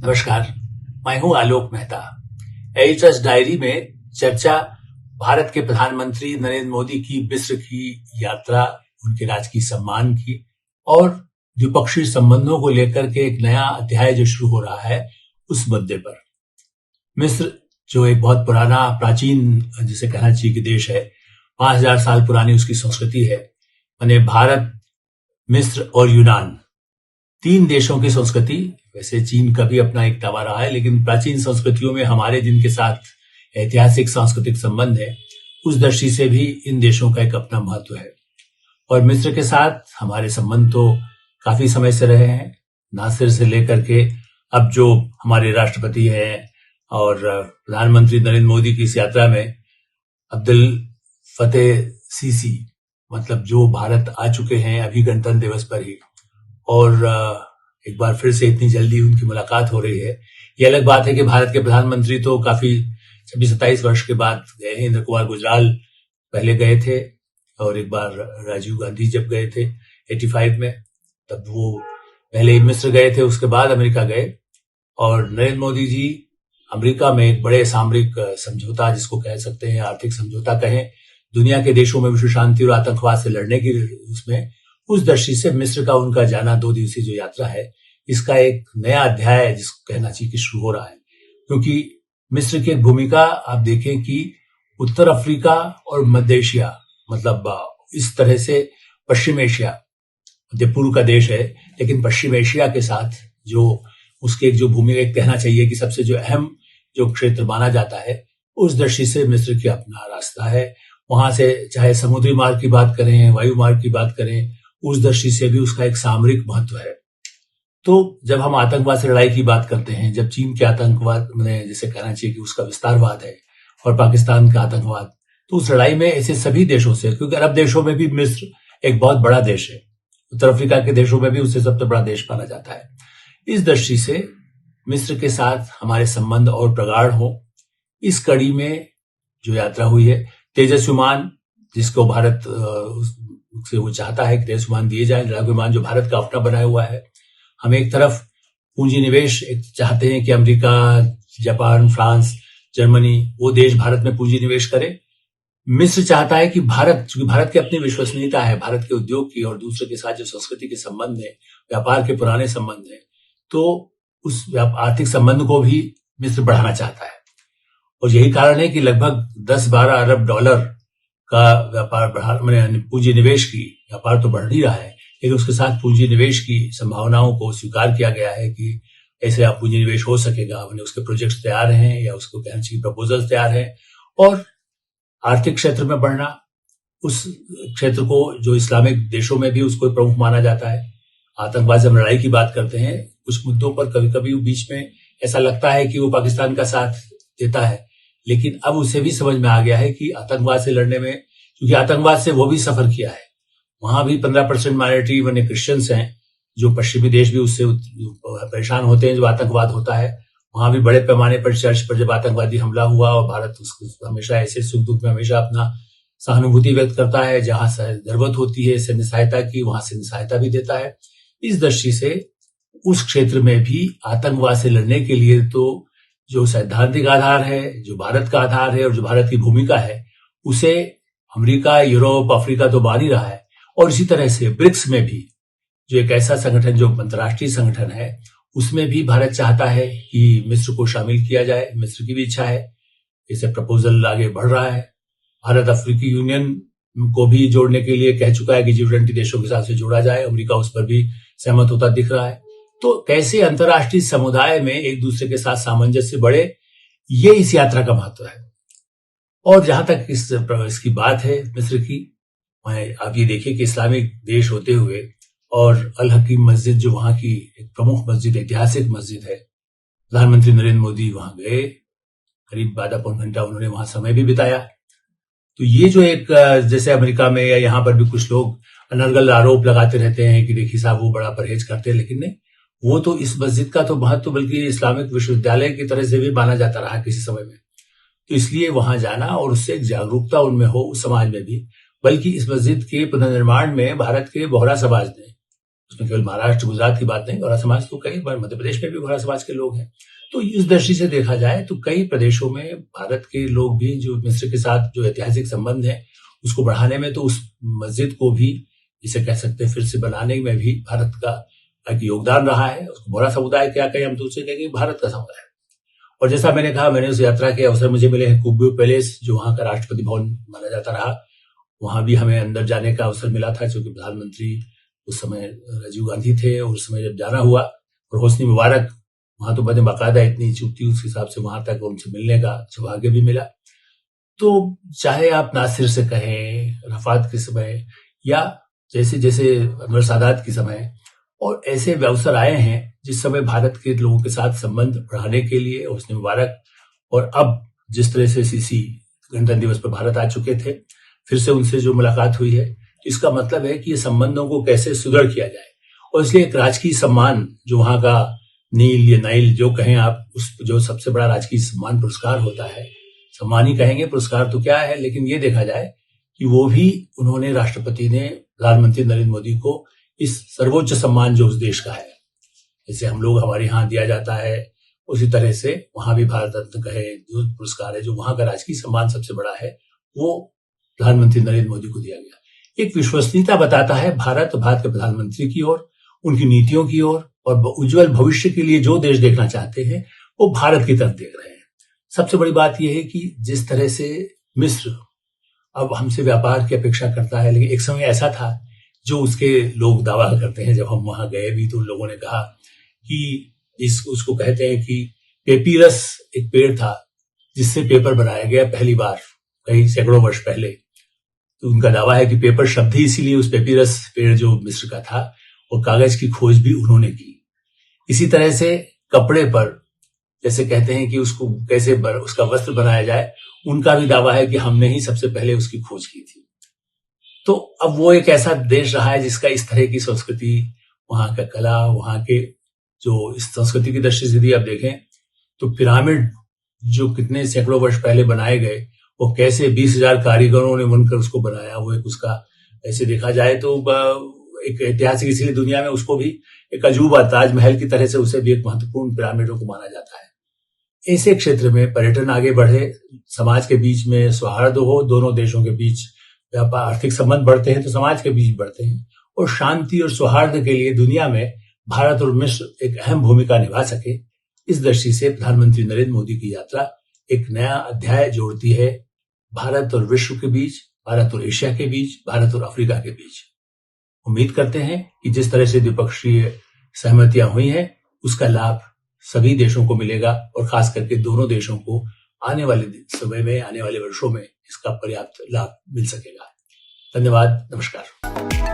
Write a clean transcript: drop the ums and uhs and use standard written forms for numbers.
नमस्कार, मैं हूं आलोक मेहता। एच डायरी में चर्चा भारत के प्रधानमंत्री नरेंद्र मोदी की मिस्र की यात्रा, उनके राजकीय सम्मान की और द्विपक्षीय संबंधों को लेकर के एक नया अध्याय जो शुरू हो रहा है उस मुद्दे पर। मिस्र जो एक बहुत पुराना प्राचीन जिसे कहना चाहिए कि देश है, 5000 साल पुरानी उसकी संस्कृति है। माने भारत, मिस्र और यूनान, तीन देशों की संस्कृति। वैसे चीन का भी अपना एक दावा रहा है, लेकिन प्राचीन संस्कृतियों में हमारे जिनके साथ ऐतिहासिक सांस्कृतिक संबंध है, उस दृष्टि से भी इन देशों का एक अपना महत्व है। और मिस्र के साथ हमारे संबंध तो काफी समय से रहे हैं, नासिर से लेकर के अब जो हमारे राष्ट्रपति हैं और प्रधानमंत्री नरेंद्र मोदी की इस यात्रा में अब्दुल फतेह सीसी, मतलब जो भारत आ चुके हैं अभी गणतंत्र दिवस पर ही, और एक बार फिर से इतनी जल्दी उनकी मुलाकात हो रही है। ये अलग बात है कि भारत के प्रधानमंत्री तो काफी 26-27 वर्ष के बाद गए हैं। इंद्र कुमार गुजराल पहले गए थे और एक बार राजीव गांधी जब गए थे 85 में, तब वो पहले मिस्र गए थे, उसके बाद अमेरिका गए। और नरेंद्र मोदी जी अमेरिका में एक बड़े सामरिक समझौता, जिसको कह सकते हैं आर्थिक समझौता कहें, दुनिया के देशों में विश्व शांति और आतंकवाद से लड़ने की उसमें, उस दृष्टि से मिस्र का उनका जाना 2 दिवसीय जो यात्रा है, इसका एक नया अध्याय है जिसको कहना चाहिए कि शुरू हो रहा है। क्योंकि मिस्र की एक भूमिका आप देखें कि उत्तर अफ्रीका और मध्य एशिया, मतलब इस तरह से पश्चिम एशिया, मध्य पूर्व का देश है लेकिन पश्चिम एशिया के साथ जो उसके एक जो भूमिका कहना चाहिए कि सबसे जो अहम जो क्षेत्र माना जाता है, उस दृष्टि से मिस्र की अपना रास्ता है। वहां से चाहे समुद्री मार्ग की बात करें, वायु मार्ग की बात करें, उस दृष्टि से भी उसका एक सामरिक महत्व है। तो जब हम आतंकवाद से लड़ाई की बात करते हैं, जब चीन के आतंकवाद में जिसे कहना चाहिए कि उसका विस्तारवाद है और पाकिस्तान का आतंकवाद, तो उस लड़ाई में ऐसे सभी देशों से, क्योंकि अरब देशों में भी मिस्र एक बहुत बड़ा देश है, उत्तर अफ्रीका के देशों में भी उससे सबसे बड़ा देश माना जाता है। इस दृष्टि से मिस्र के साथ हमारे संबंध और प्रगाढ़ हो, इस कड़ी में जो यात्रा हुई है, तेजस विमान जिसको भारत से वो चाहता है कि तेजस विमान दिए जाए, लड़ाकू विमान जो भारत का अपना बनाया हुआ है। हम एक तरफ पूंजी निवेश चाहते हैं कि अमेरिका, जापान, फ्रांस, जर्मनी, वो देश भारत में पूंजी निवेश करे। मिस्र चाहता है कि भारत, चूंकि भारत की अपनी विश्वसनीयता है, भारत के उद्योग की, और दूसरे के साथ जो संस्कृति के संबंध है, व्यापार के पुराने संबंध है, तो उस आर्थिक संबंध को भी मिस्र बढ़ाना चाहता है। और यही कारण है कि लगभग 10-12 अरब डॉलर का व्यापार पूंजी निवेश की व्यापार तो बढ़ ही रहा है, लेकिन उसके साथ पूंजी निवेश की संभावनाओं को स्वीकार किया गया है कि ऐसे आप पूंजी निवेश हो सकेगा। उसके प्रोजेक्ट्स तैयार हैं, या उसको कहना चाहिए प्रपोजल्स तैयार हैं। और आर्थिक क्षेत्र में बढ़ना, उस क्षेत्र को जो इस्लामिक देशों में भी उसको प्रमुख माना जाता है। आतंकवाद से हम लड़ाई की बात करते हैं, कुछ मुद्दों पर कभी कभी बीच में ऐसा लगता है कि वो पाकिस्तान का साथ देता है, लेकिन अब उसे भी समझ में आ गया है कि आतंकवाद से लड़ने में, क्योंकि आतंकवाद से वो भी सफर किया है, वहां भी 15% माइनॉरिटी बने क्रिश्चियंस हैं, जो पश्चिमी देश भी उससे परेशान होते हैं जब आतंकवाद होता है। वहां भी बड़े पैमाने पर चर्च पर जब आतंकवादी हमला हुआ, और भारत उसको हमेशा ऐसे सुख दुख में हमेशा अपना सहानुभूति व्यक्त करता है, जहां जरूरत होती है सैन्य सहायता की, वहां सैन्य सहायता भी देता है। इस दृष्टि से उस क्षेत्र में भी आतंकवाद से लड़ने के लिए तो जो सैद्धांतिक आधार है, जो भारत का आधार है और जो भारत की भूमिका है, उसे अमेरिका, यूरोप, अफ्रीका तो मान ही रहा है। और इसी तरह से ब्रिक्स में भी, जो एक ऐसा संगठन जो अंतर्राष्ट्रीय संगठन है, उसमें भी भारत चाहता है कि मिस्र को शामिल किया जाए। मिस्र की भी इच्छा है, इसे प्रपोजल आगे बढ़ रहा है। भारत अफ्रीकी यूनियन को भी जोड़ने के लिए कह चुका है कि G20 देशों के साथ से जोड़ा जाए। अमेरिका उस पर भी सहमत होता दिख रहा है। तो कैसे अंतर्राष्ट्रीय समुदाय में एक दूसरे के साथ सामंजस्य बढ़े, ये इस यात्रा का महत्व है। और जहां तक इसकी बात है मिस्र की, आप ये देखिए कि इस्लामिक देश होते हुए, और अल हकीम मस्जिद जो वहां की एक प्रमुख मस्जिद, ऐतिहासिक मस्जिद है, प्रधानमंत्री नरेंद्र मोदी वहां गए, करीब आधा पौन घंटा उन्होंने वहां समय भी बिताया। तो ये जो एक, जैसे अमेरिका में या यहाँ पर भी कुछ लोग अनर्गल आरोप लगाते रहते हैं कि देखिए साहब वो बड़ा परहेज करते हैं, लेकिन नहीं, वो तो इस मस्जिद का तो महत्व बल्कि इस्लामिक विश्वविद्यालय की तरह से भी माना जाता रहा किसी समय में। तो इसलिए वहां जाना और उससे एक जागरूकता उनमें हो, उस समाज में भी, बल्कि इस मस्जिद के पुनर्निर्माण में भारत के बोहरा समाज ने उसमें केवल महाराष्ट्र गुजरात की बात नहीं, गौड़ा समाज तो कई बार मध्य प्रदेश में भी गौड़ा समाज के लोग हैं। तो इस दृष्टि से देखा जाए तो कई प्रदेशों में भारत के लोग भी जो मिस्र के साथ जो ऐतिहासिक संबंध है उसको बढ़ाने में, तो उस मस्जिद को भी इसे कह सकते हैं फिर से बनाने में भी भारत का एक योगदान रहा है। उसको बड़ा समुदाय क्या कहें, हम तो उसे कहेंगे भारत का समुदाय। और जैसा मैंने कहा, मैंने उस यात्रा के अवसर मुझे मिले हैं कुब्बू पैलेस, जो वहां का राष्ट्रपति भवन माना जाता रहा, वहां भी हमें अंदर जाने का अवसर मिला था, क्योंकि प्रधानमंत्री उस समय राजीव गांधी थे और उस समय जब जाना हुआ, और होस्नी मुबारक वहां तो मैंने बाकायदा इतनी चूक थी उस हिसाब से वहां तक उनसे मिलने का सौभाग्य भी मिला। तो चाहे आप नासिर से कहें, रफात के समय, या जैसे जैसे अनवर सादात के समय, और ऐसे अवसर आए हैं जिस समय भारत के लोगों के साथ संबंध बढ़ाने के लिए होस्नी मुबारक, और अब जिस तरह से सीसी गणतंत्र दिवस पर भारत आ चुके थे, फिर से उनसे जो मुलाकात हुई है, इसका मतलब है कि ये संबंधों को कैसे सुदृढ़ किया जाए। और इसलिए एक राजकीय सम्मान जो वहां का नील या नाइल जो कहें आप, उस जो सबसे बड़ा राजकीय सम्मान पुरस्कार होता है, सम्मान ही कहेंगे, पुरस्कार तो क्या है, लेकिन ये देखा जाए कि वो भी उन्होंने, राष्ट्रपति ने प्रधानमंत्री नरेंद्र मोदी को इस सर्वोच्च सम्मान जो उस देश का है, जैसे हम लोग हमारे यहाँ दिया जाता है, उसी तरह से वहां भी भारत रत्न कहे जो पुरस्कार है, जो वहां का राजकीय सम्मान सबसे बड़ा है, वो प्रधानमंत्री नरेंद्र मोदी को दिया गया। एक विश्वसनीयता बताता है भारत और भारत के प्रधानमंत्री की ओर, उनकी नीतियों की ओर, और उज्जवल भविष्य के लिए जो देश देखना चाहते हैं वो भारत की तरफ देख रहे हैं। सबसे बड़ी बात यह है कि जिस तरह से मिस्र अब हमसे व्यापार की अपेक्षा करता है, लेकिन एक समय ऐसा था जो उसके लोग दावा करते हैं, जब हम वहां गए भी तो लोगों ने कहा कि उसको कहते हैं कि पेपीरस एक पेड़ था जिससे पेपर बनाया गया पहली बार कई सैकड़ों वर्ष पहले। तो उनका दावा है कि पेपर शब्द ही इसीलिए, उस पेपीरस पेड़ जो मिस्र का था, और कागज की खोज भी उन्होंने की। इसी तरह से कपड़े पर जैसे कहते हैं कि उसको कैसे उसका वस्त्र बनाया जाए, उनका भी दावा है कि हमने ही सबसे पहले उसकी खोज की थी। तो अब वो एक ऐसा देश रहा है जिसका इस तरह की संस्कृति, वहां का कला, वहां के जो इस संस्कृति की दृष्टि से यदि आप देखें तो पिरामिड जो कितने सैकड़ों वर्ष पहले बनाए गए, वो कैसे 20,000 कारीगरों ने बनकर उसको बनाया, वो एक उसका ऐसे देखा जाए तो एक ऐतिहासिक, इसीलिए दुनिया में उसको भी एक अजूबा, ताजमहल की तरह से उसे भी एक महत्वपूर्ण पिरामिडों को माना जाता है। ऐसे क्षेत्र में पर्यटन आगे बढ़े, समाज के बीच में सौहार्द हो, दोनों देशों के बीच व्यापार आर्थिक संबंध बढ़ते हैं तो समाज के बीच बढ़ते हैं, और शांति और सौहार्द के लिए दुनिया में भारत और मिस्र एक अहम भूमिका निभा सके, इस दृष्टि से प्रधानमंत्री नरेंद्र मोदी की यात्रा एक नया अध्याय जोड़ती है भारत और विश्व के बीच, भारत और एशिया के बीच, भारत और अफ्रीका के बीच। उम्मीद करते हैं कि जिस तरह से द्विपक्षीय सहमतियां हुई हैं, उसका लाभ सभी देशों को मिलेगा, और खास करके दोनों देशों को आने वाले समय में, आने वाले वर्षों में इसका पर्याप्त लाभ मिल सकेगा। धन्यवाद, नमस्कार।